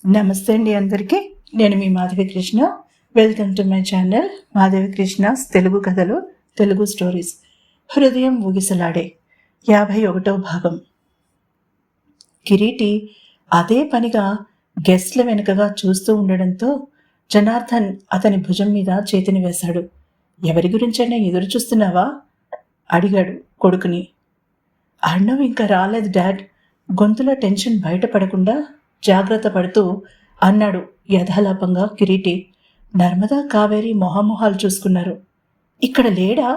నమస్తే అండి అందరికీ. నేను మీ Madhavi Krishna. Welcome to my channel Madhavi Krishna's Telugu కథలు, తెలుగు స్టోరీస్. హృదయం ఊగిసలాడే 51వ భాగం. కిరీటి అదే పనిగా గెస్ట్ల వెనుకగా చూస్తూ ఉండడంతో జనార్దన్ అతని భుజం మీద చేతిని వేశాడు. ఎవరి గురించైనా ఎదురు చూస్తున్నావా అడిగాడు కొడుకుని. అర్ణవ్ ఇంకా రాలేదు డాడ్. గొంతులో టెన్షన్ బయటపడకుండా జాగ్రత్త పడుతూ అన్నాడు యథాలాపంగా కిరీటి. నర్మదా కావేరి మొహమొహాలు చూసుకున్నారు. ఇక్కడ లేడా?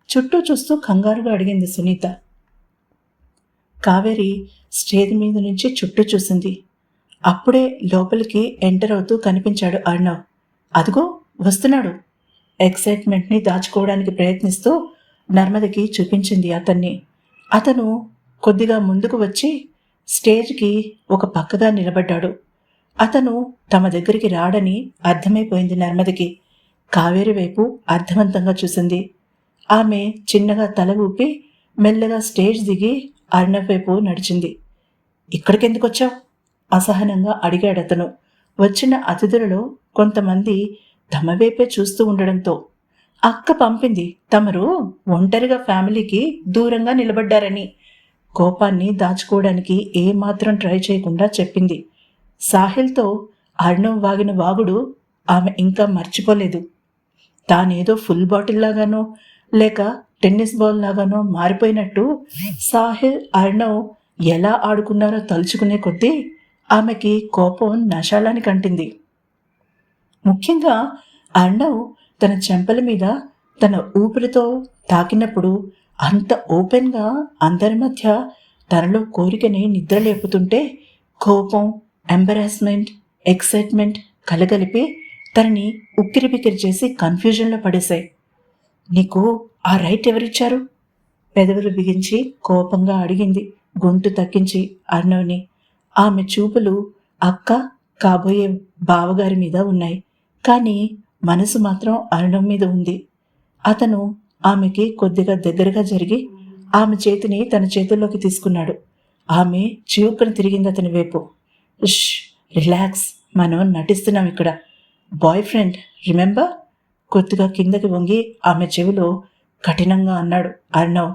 చుట్టూ చూస్తూ కంగారుగా అడిగింది సునీత. కావేరి స్టేజ్ మీద నుంచి చుట్టూ చూసింది. అప్పుడే లోపలికి ఎంటర్ అవుతూ కనిపించాడు అర్ణవ్. అదిగో వస్తున్నాడు. ఎక్సైట్మెంట్ని దాచుకోవడానికి ప్రయత్నిస్తూ నర్మదకి చూపించింది అతన్ని. అతను కొద్దిగా ముందుకు వచ్చి స్టేజ్కి ఒక పక్కగా నిలబడ్డాడు. అతను తమ దగ్గరికి రాడని అర్థమైపోయింది నర్మదకి. కావేరి వైపు అర్థవంతంగా చూసింది. ఆమె చిన్నగా తల ఊపి మెల్లగా స్టేజ్ దిగి అర్ణవ్ వైపు నడిచింది. ఇక్కడికెందుకొచ్చావు? అసహనంగా అడిగాడతను. వచ్చిన అతిథులలో కొంతమంది తమ వైపే చూస్తూ ఉండడంతో అక్క పంపింది, తమరు ఒంటరిగా ఫ్యామిలీకి దూరంగా నిలబడ్డారని. కోపాన్ని దాచుకోవడానికి ఏమాత్రం ట్రై చేయకుండా చెప్పింది. సాహిల్తో అర్ణవ్ వాగిన వాగుడు ఆమె ఇంకా మర్చిపోలేదు. తానేదో ఫుల్ బాటిల్ లాగానో లేక టెన్నిస్ బాల్ లాగానో మారిపోయినట్టు సాహిల్ అర్ణవ్ ఎలా ఆడుకున్నారో తలుచుకునే కొద్దీ ఆమెకి కోపం నశాలానికి అంటింది. ముఖ్యంగా అర్ణవ్ తన చెంపల మీద తన ఊపిరితో తాకినప్పుడు అంత ఓపెన్గా అందరి మధ్య తనలో కోరికని నిద్రలేపుతుంటే కోపం, ఎంబరాస్మెంట్, ఎక్సైట్మెంట్ కలగలిపి తనని ఉక్కిరిబిక్కిరి చేసి కన్ఫ్యూజన్లో పడేశాయి. నీకు ఆ రైట్ ఎవరిచ్చారు? పెదవులు బిగించి కోపంగా అడిగింది గొంతు తక్కించి అర్ణవ్ని. ఆమె చూపులు అక్క కాబోయే బావగారి మీద ఉన్నాయి. కానీ మనసు మాత్రం అర్ణవ్ మీద ఉంది. అతను ఆమెకి కొద్దిగా దగ్గరగా జరిగి ఆమె చేతిని తన చేతుల్లోకి తీసుకున్నాడు. ఆమె చివుక్కున తిరిగింది అతని వైపు. రిలాక్స్, మనం నటిస్తున్నాం ఇక్కడ. Boy friend remember? కొద్దిగా కిందకి వంగి ఆమె చెవిలో కఠినంగా అన్నాడు అర్ణవ్.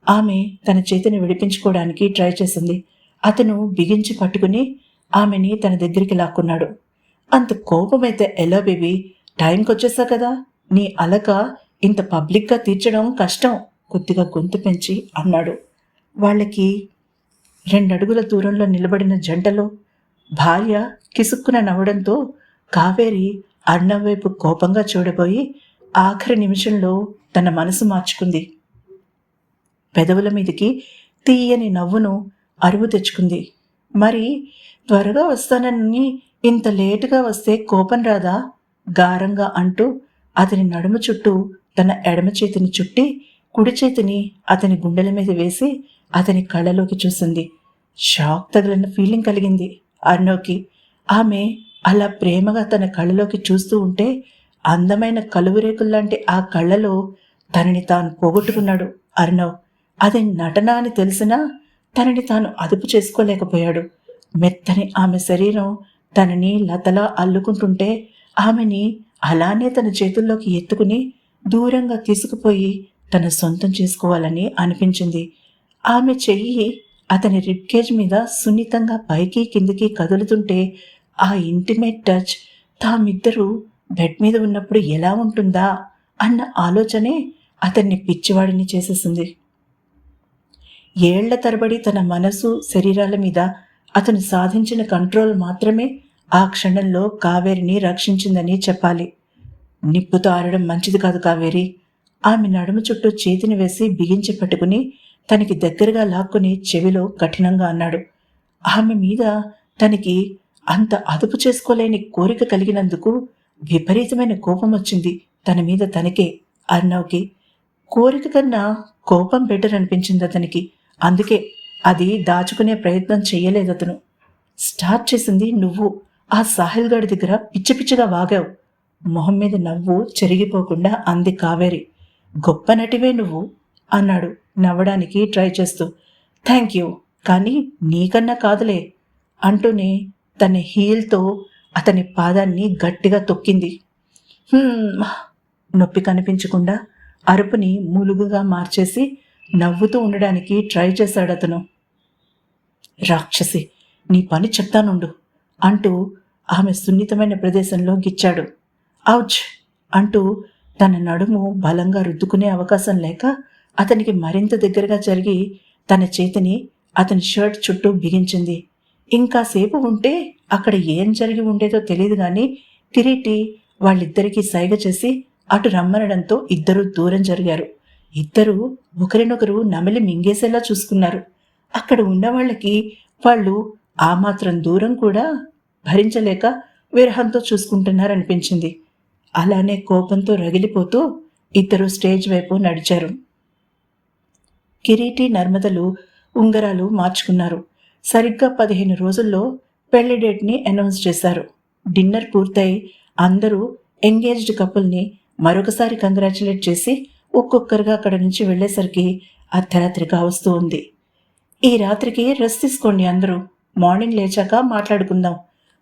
ఆమె తన చేతిని విడిపించుకోవడానికి ట్రై చేసింది. అతను బిగించి పట్టుకుని ఆమెని తన దగ్గరికి లాక్కున్నాడు. అంత కోపమైతే ఎలా బేబీ? టైంకి వచ్చేసా కదా. నీ అలక ఇంత పబ్లిక్గా తీర్చడం కష్టం. కొద్దిగా గొంతు పెంచి అన్నాడు. వాళ్ళకి 2 అడుగుల దూరంలో నిలబడిన జంటలో భార్య కిసుక్కున నవ్వడంతో కావేరి అర్ణవ్ వైపు కోపంగా చూడబోయి ఆఖరి నిమిషంలో తన మనసు మార్చుకుంది. పెదవుల మీదకి తీయని నవ్వును అరువు తెచ్చుకుంది. మరి త్వరగా వస్తానని ఇంత లేటుగా వస్తే కోపం రాదా? గారంగా అంటూ అతని నడుము చుట్టూ తన ఎడమ చేతిని చుట్టి కుడి చేతిని అతని గుండెల మీద వేసి అతని కళ్ళలోకి చూసింది. షాక్ తగిలిన ఫీలింగ్ కలిగింది అర్ణవ్కి. ఆమె అలా ప్రేమగా తన కళ్ళలోకి చూస్తూ ఉంటే అందమైన కలువురేకుల్లాంటి ఆ కళ్ళలో తనని తాను పోగొట్టుకున్నాడు అర్ణవ్. అది నటన అని తెలిసినా తనని తాను అదుపు చేసుకోలేకపోయాడు. మెత్తని ఆమె శరీరం తనని లతలా అల్లుకుంటుంటే ఆమెని అలానే తన చేతుల్లోకి ఎత్తుకుని దూరంగా తీసుకుపోయి తన సొంతం చేసుకోవాలని అనిపించింది. ఆమె చెయ్యి అతని రిబ్కేజ్ మీద సున్నితంగా పైకి కిందికి కదులుతుంటే ఆ ఇంటిమేట్ టచ్ తామిద్దరూ బెడ్ మీద ఉన్నప్పుడు ఎలా ఉంటుందా అన్న ఆలోచనే అతన్ని పిచ్చివాడిని చేసేసింది. ఏళ్ల తరబడి తన మనసు శరీరాల మీద అతను సాధించిన కంట్రోల్ మాత్రమే ఆ క్షణంలో కావేరిని రక్షించిందని చెప్పాలి. నిప్పుతో ఆరడం మంచిది కాదు కావేరి. ఆమె నడుము చుట్టూ చేతిని వేసి బిగించి పట్టుకుని తనకి దగ్గరగా లాక్కుని చెవిలో కఠినంగా అన్నాడు. ఆమె మీద తనకి అంత అదుపు చేసుకోలేని కోరిక కలిగినందుకు విపరీతమైన కోపం వచ్చింది తన మీద తనకే. అర్ణవ్కి కోరిక కన్నా కోపం బెటర్ అనిపించింది అతనికి. అందుకే అది దాచుకునే ప్రయత్నం చెయ్యలేదు అతను. స్టార్ట్ చేసింది నువ్వు. ఆ సాహిల్ గాడి దగ్గర పిచ్చి పిచ్చిగా వాగావు. మొహం మీద నవ్వు చెరిగిపోకుండా అంది కావేరి. గొప్ప నటివే నువ్వు అన్నాడు నవ్వడానికి ట్రై చేస్తూ. థ్యాంక్ యూ, కానీ నీకన్నా కాదులే అంటూనే తన హీల్తో అతని పాదాన్ని గట్టిగా తొక్కింది. నొప్పి కనిపించకుండా అరుపుని మూలుగుగా మార్చేసి నవ్వుతూ ఉండడానికి ట్రై చేశాడు అతను. రాక్షసి, నీ పని చెప్తానుండు అంటూ ఆమె సున్నితమైన ప్రదేశంలో గిచ్చాడు. ఔచ్ అంటూ తన నడుము బలంగా రుద్దుకునే అవకాశం లేక అతనికి మరింత దగ్గరగా జరిగి తన చేతిని అతని షర్ట్ చుట్టూ బిగించింది. ఇంకాసేపు ఉంటే అక్కడ ఏం జరిగి ఉండేదో తెలియదు గాని కిరీటి వాళ్ళిద్దరికీ సైగ చేసి అటు రమ్మనడంతో ఇద్దరూ దూరం జరిగారు. ఇద్దరూ ఒకరినొకరు నమిలి మింగేసేలా చూసుకున్నారు. అక్కడ ఉన్నవాళ్ళకి వాళ్ళు ఆ మాత్రం దూరం కూడా భరించలేక విరహంతో చూసుకుంటున్నారనిపించింది. అలానే కోపంతో రగిలిపోతూ ఇద్దరు స్టేజ్ వైపు నడిచారు. కిరీటి నర్మదలు ఉంగరాలు మార్చుకున్నారు. సరిగ్గా 15 రోజుల్లో పెళ్లి డేట్ని అనౌన్స్ చేశారు. డిన్నర్ పూర్తయి అందరూ ఎంగేజ్డ్ కపుల్ని మరొకసారి కంగ్రాచులేట్ చేసి ఒక్కొక్కరుగా అక్కడ నుంచి వెళ్లేసరికి అర్ధరాత్రి కావస్తూ ఉంది. ఈ రాత్రికి రెస్ట్ తీసుకోండి, అందరూ మార్నింగ్ లేచాక మాట్లాడుకుందాం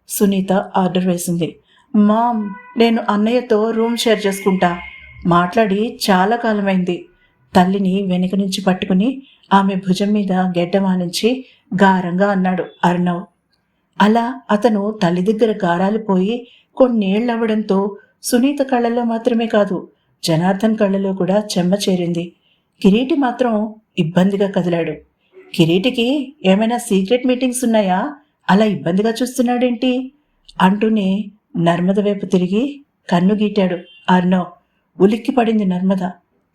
సునీత ఆర్డర్ వేసింది. మామ్, నేను అన్నయ్యతో రూమ్ షేర్ చేసుకుంటా. మాట్లాడి చాలా కాలమైంది. తల్లిని వెనుక నుంచి పట్టుకుని ఆమె భుజం మీద గెడ్డమానించి గారంగా అన్నాడు అర్ణవ్. అలా అతను తల్లి దగ్గర గారాలు పోయి కొన్నేళ్లవ్వడంతో సునీత కళ్ళల్లో మాత్రమే కాదు, జనార్దన్ కళ్ళలో కూడా చెమ్మ చేరింది. కిరీటి మాత్రం ఇబ్బందిగా కదిలాడు. కిరీటికి ఏమైనా సీక్రెట్ మీటింగ్స్ ఉన్నాయా? అలా ఇబ్బందిగా చూస్తున్నాడేంటి అంటూనే నర్మద వైపు తిరిగి కన్ను గీటాడు అర్ణవ్. ఉలిక్కి పడింది నర్మద.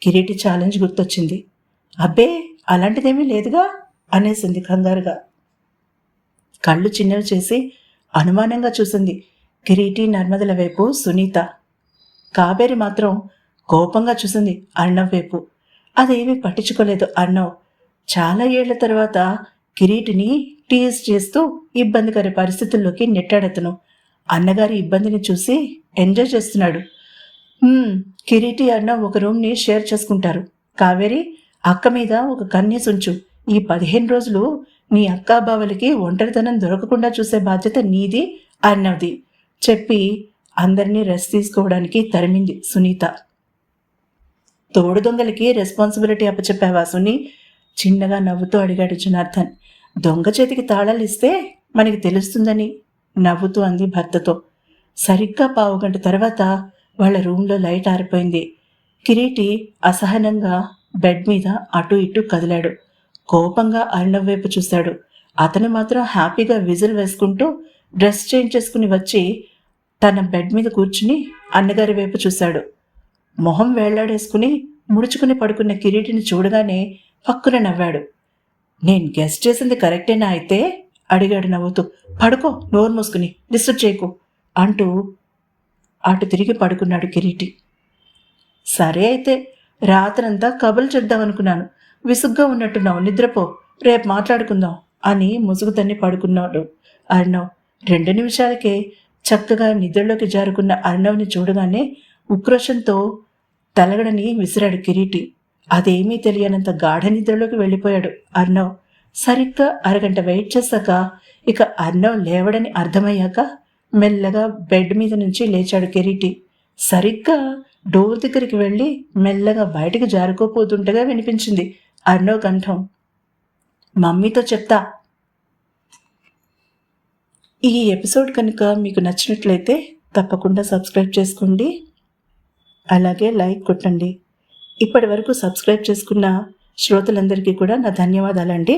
కిరీటి ఛాలెంజ్ గుర్తొచ్చింది. అబ్బే, అలాంటిదేమీ లేదుగా అనేసింది కంగారుగా. కళ్ళు చిన్నవి చేసి అనుమానంగా చూసింది కిరీటి నర్మదల వైపు సునీత. కావేరి మాత్రం కోపంగా చూసింది అర్ణవ్ వైపు. అదేమీ పట్టించుకోలేదు అర్ణవ్. చాలా ఏళ్ల తర్వాత కిరీటిని టీజ్ చేస్తూ ఇబ్బందికర పరిస్థితుల్లోకి నెట్టాడతను. అన్నగారి ఇబ్బందిని చూసి ఎంజాయ్ చేస్తున్నాడు. కిరీటి అర్ణవ్ ఒక రూమ్ని షేర్ చేసుకుంటారు. కావేరి, అక్క మీద ఒక కన్నేసుంచు. ఈ 15 రోజులు నీ అక్కాబావలకి ఒంటరితనం దొరకకుండా చూసే బాధ్యత నీది, అర్ణవ్ది చెప్పి అందరినీ రెస్ట్ తీసుకోవడానికి తరిమింది సునీత. తోడు దొంగలకి రెస్పాన్సిబిలిటీ అప్పచెప్పావా సుని? చిన్నగా నవ్వుతూ అడిగాడు జనార్దన్. దొంగ చేతికి తాళాలు ఇస్తే మనకి తెలుస్తుందని నవ్వుతూ అంది భర్తతో. సరిగ్గా 15 గంట తర్వాత వాళ్ళ రూమ్లో లైట్ ఆరిపోయింది. కిరీటి అసహనంగా బెడ్ మీద అటు ఇటు కదిలాడు. కోపంగా అర్ణవ్ వైపు చూశాడు. అతను మాత్రం హ్యాపీగా విజిల్ వేసుకుంటూ డ్రెస్ చేంజ్ చేసుకుని వచ్చి తన బెడ్ మీద కూర్చుని అన్నగారి వైపు చూశాడు. మొహం వేళ్లాడేసుకుని ముడుచుకుని పడుకున్న కిరీటిని చూడగానే పక్కున నవ్వాడు. నేను గెస్ట్ చేసింది కరెక్టేనా అయితే అడిగాడు నవ్వుతూ. పడుకో, నోరు మూసుకుని, డిస్టర్బ్ చేయకు అంటూ అటు తిరిగి పడుకున్నాడు కిరీటి. సరే అయితే, రాత్రంతా కబుర్లు చెప్దామనుకున్నాను. విసుగ్గా ఉన్నట్టున్నావు, నిద్రపో, రేపు మాట్లాడుకుందాం అని ముసుగుతన్ని పడుకున్నాడు అర్ణవ్. 2 నిమిషాలకే చక్కగా నిద్రలోకి జారుకున్న అర్ణవ్ని చూడగానే ఉక్రోషంతో తలగడని విసిరాడు కిరీటి. అదేమీ తెలియనంత గాఢ నిద్రలోకి వెళ్ళిపోయాడు అర్ణవ్. సరిగ్గా అరగంట వెయిట్ చేశాక ఇక అర్ణవ్ లేవడని అర్థమయ్యాక మెల్లగా బెడ్ మీద నుంచి లేచాడు కిరీటి. సరిగ్గా డోర్ దగ్గరికి వెళ్ళి మెల్లగా బయటకు జారుకోపోతుండగా వినిపించింది అర్ణవ్ కంఠం. మమ్మీతో చెప్తా. ఈ ఎపిసోడ్ కనుక మీకు నచ్చినట్లయితే తప్పకుండా సబ్స్క్రైబ్ చేసుకోండి, అలాగే లైక్ కొట్టండి. ఇప్పటి వరకు సబ్స్క్రైబ్ చేసుకున్న శ్రోతలందరికీ కూడా నా ధన్యవాదాలండి.